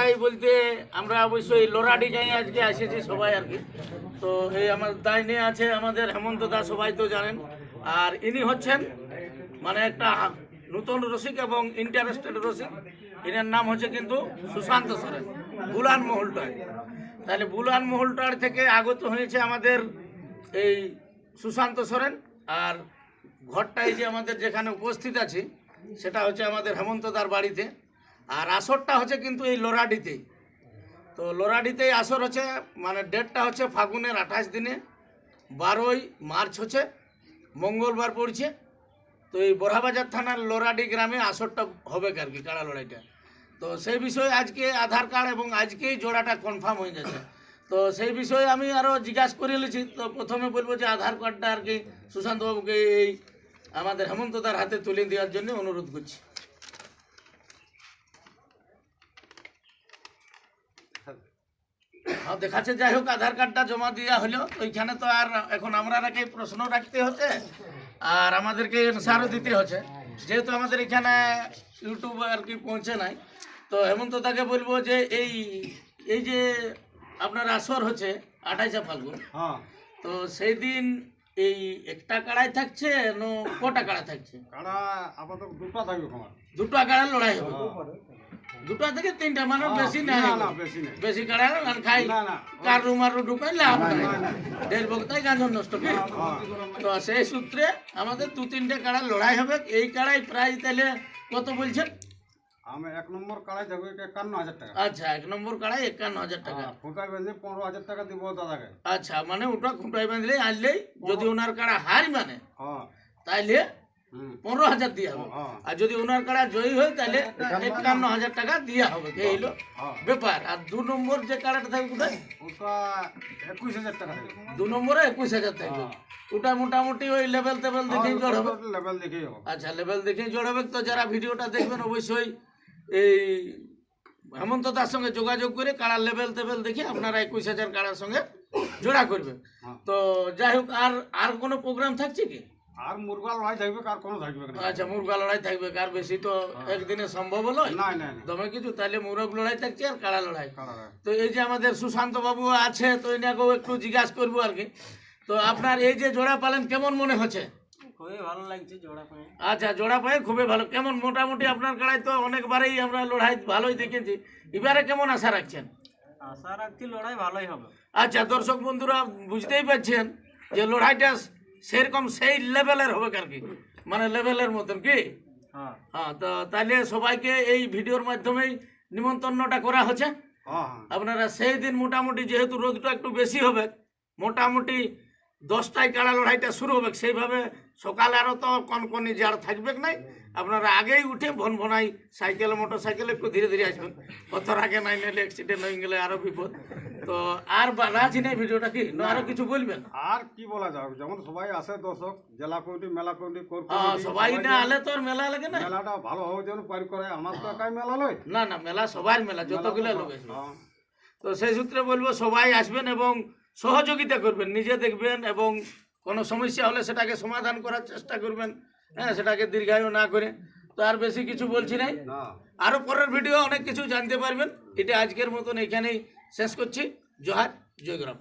লড়াই বলতে আমরা অবশ্যই লোরাডি যাই আজকে এসেছি সবাই আর কি। তো এই আমার দাইনে আছে আমাদের হেমন্ত দা, সবাই তো জানেন। আর ইনি হচ্ছেন মানে একটা নতুন রসিক এবং ইন্টারেস্টেড রসিক। এনার নাম হচ্ছে কিন্তু সুশান্ত সরেন, বুলান মহলটায়। তাহলে বুলান মহলটার থেকে আগত হয়েছে আমাদের এই সুশান্ত সরেন। আর ঘরটাই যে আমাদের যেখানে উপস্থিত আছি সেটা হচ্ছে আমাদের হেমন্তদার বাড়িতে। আর আসরটা হচ্ছে কিন্তু এই লোরাডিতেই। তো লোরাডিতেই আসর হচ্ছে, মানে ডেটটা হচ্ছে ফাগুনের 28 দিনে 12ই মার্চ হচ্ছে মঙ্গলবার পড়ছে। তো এই বড়াবাজার থানার লোরাডি গ্রামে আসরটা হবে আর কি, কাড়া লড়াইটা। তো সেই বিষয়ে আজকে আধার কার্ড এবং আজকেই জোড়াটা কনফার্ম হয়ে যাচ্ছে। তো সেই বিষয়ে আমি আরও জিজ্ঞাসা করে নিয়েছি। তো প্রথমে বলবো যে আধার কার্ডটা আর কি সুশান্তবাবুকে এই আমাদের হেমন্তদার হাতে তুলে দেওয়ার জন্য অনুরোধ করছি। দেখাচ্ছে, যাই হোক আধার কার্ডটা জমা দেওয়া হলো। ওইখানে তো আর এখন আমরা নাকি প্রশ্ন রাখতে হচ্ছে আর আমাদেরকে অ্যান্সারও দিতে হচ্ছে, যেহেতু আমাদের এখানে ইউটিউব আর কি পৌঁছে নাই। তো হেমন্তদাকে বলবো যে এই এই যে আপনার আসর হচ্ছে 28শে ফাল্গুন, তো সেই দিন এই একটা কাড়াই থাকছে না কটা কাড়া থাকছে? কাড়া আপাতত দুটো থাকবে। দুটো কাড়া লড়াই হবে, দুটো থেকে তিনটা, মানে বেশি না, বেশি কাড়া খাই কার রুমার ঢুকাই লাভ নাই, দেড় বক্তায় গাঁজন নষ্ট কি। তো সেই সূত্রে আমাদের 2-3টে কাড়া লড়াই হবে। এই কাড়াই প্রাইস তাহলে কত বলছেন? আমি 1 নম্বর কাড়াই দেবো 51,000 টাকা। আচ্ছা, 1 নম্বর কাড়াই 51,000 টাকা। খুঁটাই বেঁধে 15,000 টাকা দিব দাদাকে। আচ্ছা, মানে ওটা খুঁটাই বাঁধলে আনলেই যদি ওনার কাড়া হার মানে তাইলে 15,000 দিয়ে হবে। আর যদি ওনার কাড়া জয়ী হয় তাহলে 51,000 টাকা দিয়ে হবে। এই হলো ব্যাপার। আর 2 নম্বর যে কাড়াটা থাকবে কোথায়? ওটা 21,000 টাকা থাকবে। 2 নম্বরে 21,000 থাকবে। ওটা মোটামুটি ওই লেভেল টেবেল দেখেই জোড় হবে। লেভেল দেখেই হবে। আচ্ছা, লেভেল দেখেই জোড় হবে। তো যারা ভিডিওটা দেখবেন অবশ্যই এই হেমন্ত দার সঙ্গে যোগাযোগ করে কাড়ার লেভেল টেবেল দেখে আপনারা 21,000 কাড়ার সঙ্গে জোড়া করবেন। তো যাই হোক, আর কোনো প্রোগ্রাম থাকছে কি? আর মুরগা লড়াই থাকবে, কার কোনো থাকবে না। আচ্ছা, মুরগা লড়াই থাকবে। কার বেশি তো একদিনে সম্ভব হলো না। দমে কিছু, তাহলে মুরগ লড়াই থাকছে আর কাড়া লড়াই। তো এই যে আমাদের সুশান্ত বাবু আছে, তো এনাকেও একটু জিজ্ঞাসা করবো আর কি। তো আপনার এই যে জোড়া পালেন কেমন মনে হচ্ছে? খুবই ভালো লাগছে জোড়া পায়ে। আচ্ছা, জোড়া পায়ে খুবই ভালো। কেমন মোটামুটি আপনার কাড়াই তো অনেকবারই আমরা লড়াই ভালোই দেখেছি, এবারে কেমন আশা রাখছেন? আশা রাখছি লড়াই ভালোই হবে। আচ্ছা, দর্শক বন্ধুরা বুঝতেই পারছেন যে লড়াইটা সেরকম সেই লেভেলের হবে আর কি, মানে লেভেলের মতন কি। হ্যাঁ, তো তাহলে সবাইকে এই ভিডিওর মাধ্যমেই নিমন্ত্রণটা করা হচ্ছে। আপনারা সেই দিন মোটামুটি, যেহেতু রোদটা একটু বেশি হবে, মোটামুটি 10টায় কাড়া লড়াইটা শুরু হবে। সেইভাবে সকালে আরও তো কনকনি জাড় থাকবে নাই, আপনারা আগেই উঠে ভনভনাই সাইকেল মোটর সাইকেল একটু ধীরে ধীরে আসবেন। কতর আগে নাই নিলে অ্যাক্সিডেন্ট হয়ে গেলে আরো বিপদ। তো আর বাড়াচ্ছি না ভিডিওটা, কি না আরো কিছু বলবেন? আর কি বলা যাবে, যেমন সবাই আসে দর্শক, জেলা কমিটি, মেলা কমিটি, সবাই না আলে তো আর মেলা লাগে না। মেলাটা ভালো হবে যেন পার করে। আমার তো একাই মেলা লয় না, মেলা সবার মেলা, যতগুলো লোক আসবে। তো সেই সূত্রে বলবো সবাই আসবেন এবং সহযোগিতা করবেন, নিজে দেখবেন এবং কোনো সমস্যা হলে সেটাকে সমাধান করার চেষ্টা করবেন। হ্যাঁ, সেটাকে দীর্ঘায়ু না করে। তো আর বেশি কিছু বলছি নাই, আরো পরের ভিডিও অনেক কিছু জানতে পারবেন। এটা আজকের মতন এখানেই শেষ করছি। জোহার, জয়গ্রাম।